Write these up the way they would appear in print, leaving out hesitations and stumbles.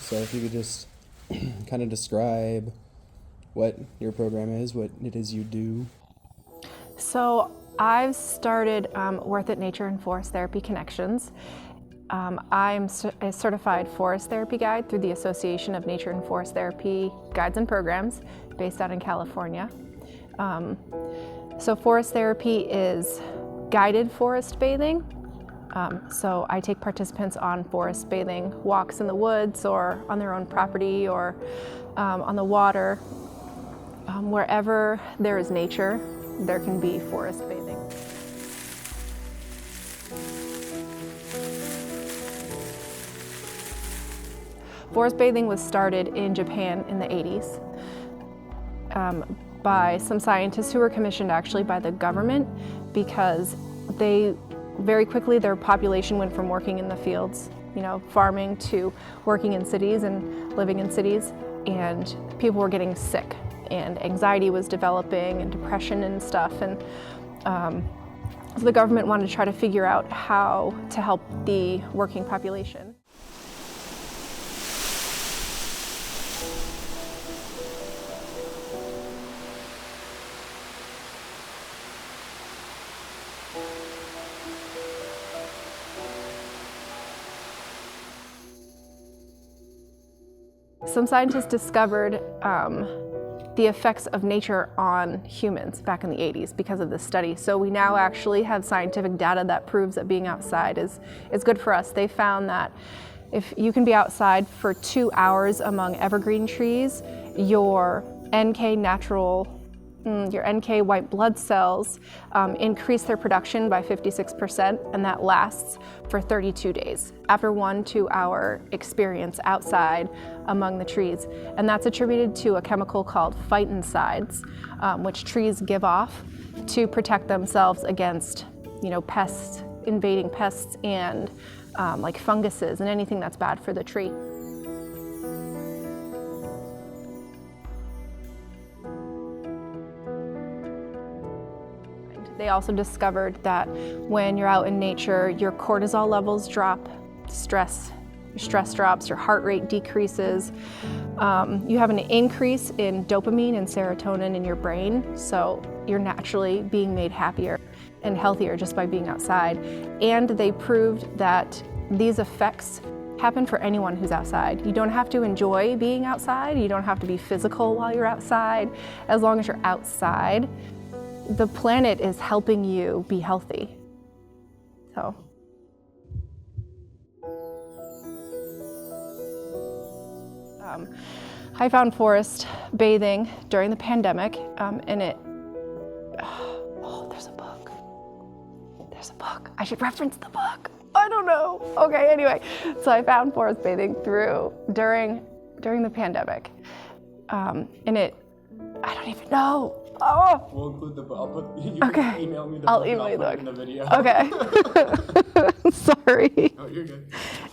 So if you could just kind of describe what your program is, what it is you do. So I've started Worth It Nature and Forest Therapy Connections. I'm a certified forest therapy guide through the Association of Nature and Forest Therapy Guides and Programs based out in California. So forest therapy is guided forest bathing. So I take participants on forest bathing walks in the woods or on their own property or on the water. Wherever there is nature, there can be forest bathing. Forest bathing was started in Japan in the 80s by some scientists who were commissioned actually by the government because they very quickly their population went from working in the fields, farming to working in cities and living in cities, and people were getting sick and anxiety was developing and depression and stuff, and so the government wanted to try to figure out how to help the working population. Some scientists discovered the effects of nature on humans back in the 80s because of this study. So we now actually have scientific data that proves that being outside is good for us. They found that if you can be outside for 2 hours among evergreen trees, your NK white blood cells increase their production by 56%, and that lasts for 32 days after 1 2-hour experience outside among the trees. And that's attributed to a chemical called phytoncides, which trees give off to protect themselves against, pests, invading pests, and like funguses and anything that's bad for the tree. They also discovered that when you're out in nature, your cortisol levels drop, your stress drops, your heart rate decreases. You have an increase in dopamine and serotonin in your brain, so you're naturally being made happier and healthier just by being outside. And they proved that these effects happen for anyone who's outside. You don't have to enjoy being outside. You don't have to be physical while you're outside. As long as you're outside, the planet is helping you be healthy. So. I found forest bathing during the pandemic, and there's a book. There's a book. I should reference the book. I don't know. Okay, anyway. So I found forest bathing during the pandemic. I don't even know. Oh. We'll include the book. Okay. Email me the I'll book email you the book. in the video. Okay. Sorry. Oh, you're good.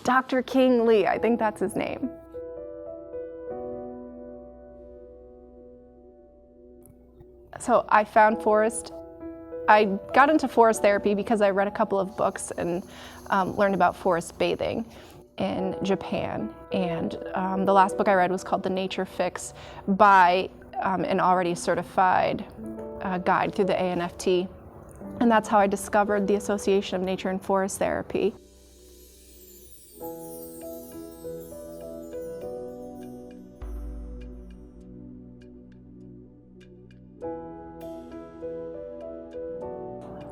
Dr. King Lee, I think that's his name. So I found I got into forest therapy because I read a couple of books and learned about forest bathing in Japan. And the last book I read was called The Nature Fix by an already certified guide through the ANFT. And that's how I discovered the Association of Nature and Forest Therapy.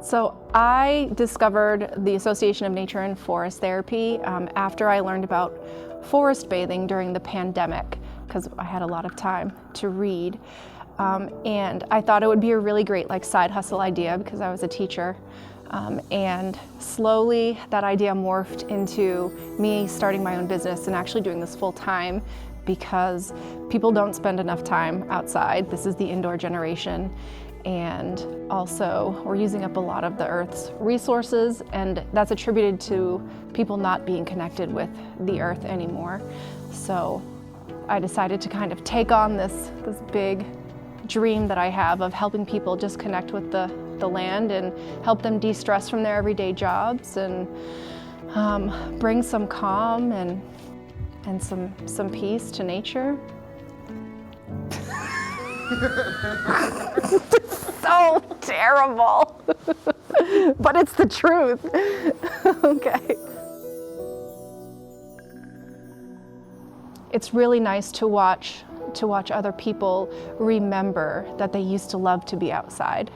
So I discovered the Association of Nature and Forest Therapy after I learned about forest bathing during the pandemic, because I had a lot of time to read. And I thought it would be a really great side hustle idea because I was a teacher. And slowly that idea morphed into me starting my own business and actually doing this full time because people don't spend enough time outside. This is the indoor generation. And also we're using up a lot of the Earth's resources, and that's attributed to people not being connected with the Earth anymore. So I decided to kind of take on this big dream that I have of helping people just connect with the land and help them de-stress from their everyday jobs and bring some calm and and some peace to nature. So terrible, but it's the truth. Okay. It's really nice to watch other people remember that they used to love to be outside.